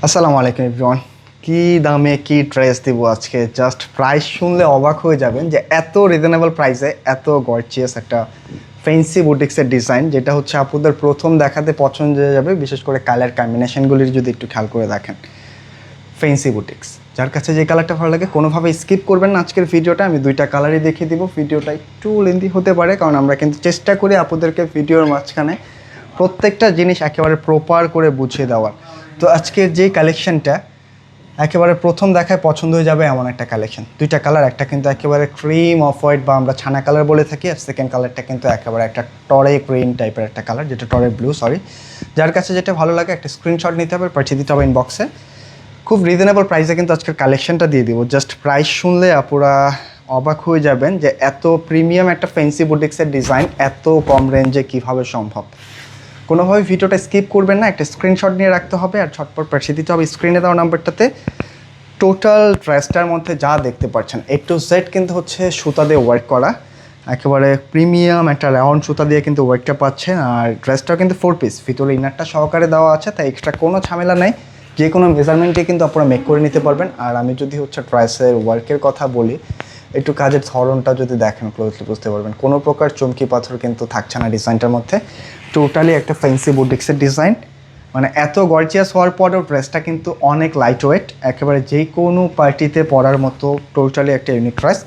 আসসালামু আলাইকুম এভরিওয়ান। কি দামে কি ড্রেস দিব আজকে, জাস্ট প্রাইস শুনলে অবাক হয়ে যাবেন যে এত রিজনেবল প্রাইসে এত গর্জিয়াস একটা ফ্যান্সি বুটিক্সের ডিজাইন, যেটা হচ্ছে আপনাদের প্রথম দেখাতে পছন্দ হয়ে যাবে। বিশেষ করে কালার কম্বিনেশনগুলির যদি একটু খেয়াল করে দেখেন, ফ্যান্সি বুটিক্স যার কাছে যে কালারটা ভালো লাগে কোনোভাবে স্কিপ করবেন না। আজকের ভিডিওটা আমি দুইটা কালারই দেখিয়ে দিব। ভিডিওটা একটু লেন্দি হতে পারে, কারণ আমরা কিন্তু চেষ্টা করি আপনাদেরকে ভিডিওর মাঝখানে প্রত্যেকটা জিনিস একেবারে প্রপার করে বুঝিয়ে দেওয়ার। তো আজকের যে কালেকশনটা একেবারে প্রথম দেখায় পছন্দ হয়ে যাবে এমন একটা কালেকশন। দুইটা কালার, একটা কিন্তু একেবারে ক্রিম অফ হোয়াইট বা আমরা ছানা কালার বলে থাকি, আর সেকেন্ড কালারটা কিন্তু একেবারে একটা টরে ক্রিম টাইপের একটা কালার, যেটা টরে ব্লু সরি। যার কাছে যেটা ভালো লাগে একটা স্ক্রিনশট নিতে হবে, পাঠিয়ে দিতে হবে ইনবক্সে। খুব রিজনেবল প্রাইসে কিন্তু আজকের কালেকশনটা দিয়ে দিব। জাস্ট প্রাইস শুনলে আপুরা অবাক হয়ে যাবেন যে এত প্রিমিয়াম একটা ফ্যান্সি বুটিক্সের ডিজাইন এত কম রেঞ্জে কীভাবে সম্ভব। কোনোভাবে ভিডিওটা স্কিপ করবেন না, একটা স্ক্রিনশট নিয়ে রাখতে হবে আর ছটপট পাঠিয়ে দিতে হবে স্ক্রিনে দেওয়া নাম্বারটাতে। টোটাল ড্রেসটার মধ্যে যা দেখতে পাচ্ছেন A to Z কিন্তু হচ্ছে সুতা দিয়ে ওয়ার্ক করা, একেবারে প্রিমিয়াম একটা রাউন্ড সুতা দিয়ে কিন্তু ওয়ার্কটা পাচ্ছেন। আর ড্রেসটাও কিন্তু 4 পিস, ভিতরে ইনারটা সহকারে দেওয়া আছে, তাই এক্সট্রা কোনো ঝামেলা নেই। যে কোনো মেজারমেন্টে কিন্তু আপনারা মেক করে নিতে পারবেন। আর আমি যদি হচ্ছে ড্রেসের ওয়ার্কের কথা বলি, একটু কাজের ধরনটা যদি দেখেন ক্লোজলি বুঝতে পারবেন কোনো প্রকার চমকি পাথর কিন্তু থাকছে না ডিজাইনটার মধ্যে। টোটালি একটা ফ্যান্সি বুটিক্সের ডিজাইন, মানে এত গর্জিয়াস হওয়ার পরেও ড্রেসটা কিন্তু অনেক লাইট ওয়েট, একেবারে যে কোনো পার্টিতে পরার মতো টোটালি একটা ইউনিক ড্রেস।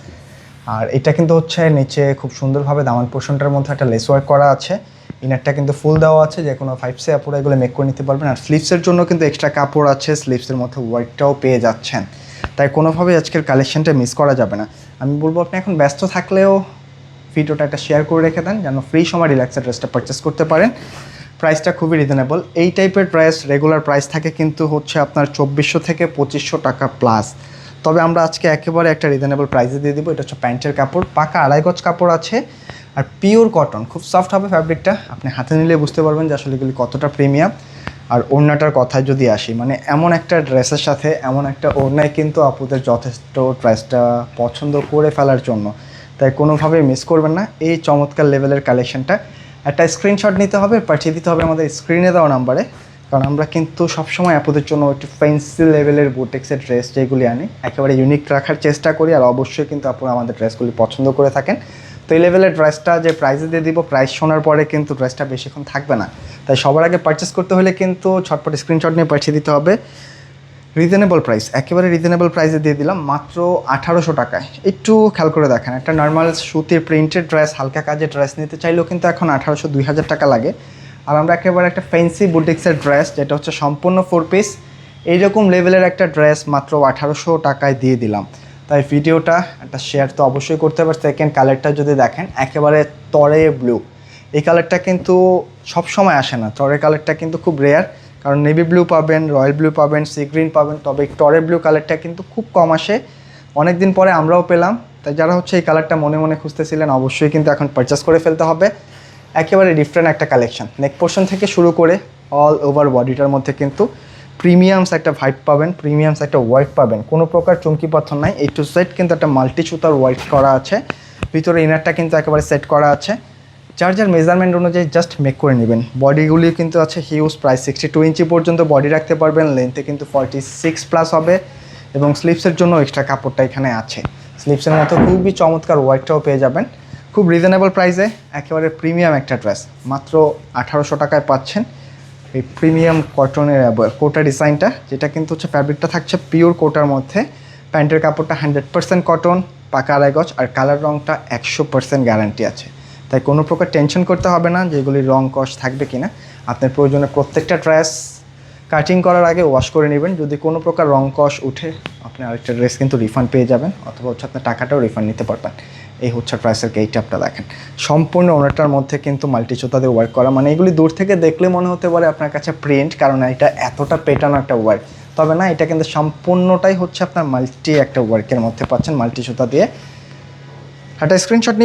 আর এটা কিন্তু হচ্ছে নিচে খুব সুন্দরভাবে দামান পোর্শনটার মধ্যে একটা লেস ওয়ার্ক করা আছে, ইনারটা কিন্তু ফুল দেওয়া আছে, যে কোনো 5 আপুরা এগুলো মেক করে নিতে পারবেন। আর স্লিভসের জন্য কিন্তু এক্সট্রা কাপড় আছে, স্লিভসের মধ্যে ওয়ার্কটাও পেয়ে যাচ্ছেন, তাই কোনোভাবে আজকের কালেকশনটা মিস করা যাবে না। আমি বলবো আপনি এখন ব্যস্ত থাকলেও ভিডিওটা একটা শেয়ার করে রেখে দেন, যেন ফ্রি সময় রিল্যাক্সের ড্রেসটা পারচেস করতে পারেন। প্রাইসটা খুবই রিজনেবল। এই টাইপের ড্রেস রেগুলার প্রাইস থাকে কিন্তু হচ্ছে আপনার 2400 থেকে 2500 টাকা প্লাস, তবে আমরা আজকে একেবারে একটা রিজনেবল প্রাইসে দিয়ে দেবো। এটা হচ্ছে প্যান্টের কাপড়, পাকা 2.5 গজ কাপড় আছে, আর পিওর কটন, খুব সফট হবে ফ্যাব্রিকটা। আপনি হাতে নিলে বুঝতে পারবেন যে আসলে এগুলি কতটা প্রিমিয়াম। আর ওড়নাটার কথায় যদি আসি, মানে এমন একটা ড্রেসের সাথে এমন একটা ওড়নায় কিন্তু আপুদের যথেষ্ট ড্রেসটা পছন্দ করে ফেলার জন্য, তাই কোনোভাবেই মিস করবেন না এই চমৎকার লেভেলের কালেকশনটা। একটা স্ক্রিনশট নিতে হবে, পাঠিয়ে দিতে হবে আমাদের স্ক্রিনে দেওয়া নাম্বারে, কারণ আমরা কিন্তু সবসময় আপুদের জন্য একটু ফ্যান্সি লেভেলের বুটিক্সের ড্রেস যেগুলি আনি একেবারে ইউনিক রাখার চেষ্টা করি। আর অবশ্যই কিন্তু আপনারা আমাদের ড্রেসগুলি পছন্দ করে থাকেন। তো এই লেভেলের ড্রেসটা যে প্রাইসে দিয়ে দিব, প্রাইস শোনার পরে কিন্তু ড্রেসটা বেশিক্ষণ থাকবে না, তাই সবার আগে পারচেস করতে হলে কিন্তু ছটপট স্ক্রিনশট নিয়ে পাঠিয়ে দিতে হবে। রিজনেবল প্রাইস, একেবারে রিজনেবল প্রাইসে দিয়ে দিলাম মাত্র 1800 টাকায়। একটু খেয়াল করে দেখেন, একটা নর্মাল সুতির প্রিন্টেড ড্রেস হালকা কাজের ড্রেস নিতে চাইলেও কিন্তু এখন 1800-2000 টাকা লাগে। আর আমরা একেবারে একটা ফ্যান্সি বুটিক্সের ড্রেস, যেটা হচ্ছে সম্পূর্ণ 4 পিস, এইরকম লেভেলের একটা ড্রেস মাত্র 1800 টাকায় দিয়ে দিলাম। তাই ভিডিওটা একটা শেয়ার তো অবশ্যই করতে হবে। সেকেন্ড কালারটা যদি দেখেন, একেবারে তরে ব্লু, এই কালারটা কিন্তু সবসময় আসে না, তরে কালারটা কিন্তু খুব রেয়ার, কারণ নেভি ব্লু পাবেন, রয়্যাল ব্লু পাবেন, সি গ্রিন পাবেন, তবে টরে ব্লু কালারটা কিন্তু খুব কম আসে। অনেক দিন পরে আমরাও পেলাম, তাই যারা হচ্ছে এই কালারটা মনে মনে খুঁজতেছিলেন অবশ্যই কিন্তু এখন পারচেস করে ফেলতে হবে। একেবারে ডিফারেন্ট একটা কালেকশন, নেক পোর্শন থেকে শুরু করে অল ওভার বডিটার মধ্যে কিন্তু প্রিমিয়ামস একটা ভাইব পাবেন, প্রিমিয়ামস একটা ওয়ার্ক পাবেন, কোনো প্রকার চমকি পাথর নাই। A to Z কিন্তু একটা মাল্টি সুতার ওয়ার্ক করা আছে, ভিতরে ইনারটা কিন্তু একেবারে সেট করা আছে। যার যার মেজারমেন্ট অনুযায়ী জাস্ট মেক করে নেবেন। বডিগুলি কিন্তু আছে হিউজ, প্রায় 62 ইঞ্চি পর্যন্ত বডি রাখতে পারবেন, লেন্থে কিন্তু 46 প্লাস হবে, এবং স্লিভসের জন্য এক্সট্রা কাপড়টা এখানে আছে। স্লিভসের মতো খুবই চমৎকার ওয়ার্কটাও পেয়ে যাবেন খুব রিজনেবল প্রাইসে। একেবারে প্রিমিয়াম একটা ড্রেস মাত্র 1800 টাকায় পাচ্ছেন। এই প্রিমিয়াম কটনের কোটা ডিজাইনটা, যেটা কিন্তু হচ্ছে ফ্যাব্রিকটা থাকছে পিওর কোটার মধ্যে, প্যান্টের কাপড়টা 100% কটন, পাকা 2.5 গজ, আর কালার রঙটা 100% গ্যারান্টি আছে, তাই কোনো প্রকার টেনশন করতে হবে না যেগুলির রং কষ থাকবে কিনা। আপনার প্রয়োজনে প্রত্যেকটা ড্রেস কাটিং করার আগে ওয়াশ করে নেবেন, যদি কোনো প্রকার রং কষ উঠে আপনি আরেকটা ড্রেস কিন্তু রিফান্ড পেয়ে যাবেন, অথবা হচ্ছে আপনার টাকাটাও রিফান্ড নিতে পারবেন। এই হচ্ছে ড্রেসের গেটআপটা দেখেন, সম্পূর্ণ ওনারটার মধ্যে কিন্তু মাল্টি সুতাদের ওয়ার্ক করা, মানে এগুলি দূর থেকে দেখলে মনে হতে পারে আপনার কাছে প্রিন্ট, কারণ এটা এতটা পেটানো একটা ওয়ার্ক, তবে না, এটা কিন্তু সম্পূর্ণটাই হচ্ছে আপনার মাল্টি একটা ওয়ার্কের মধ্যে পাচ্ছেন, মাল্টি সুতা দিয়ে। একটা স্ক্রিনশট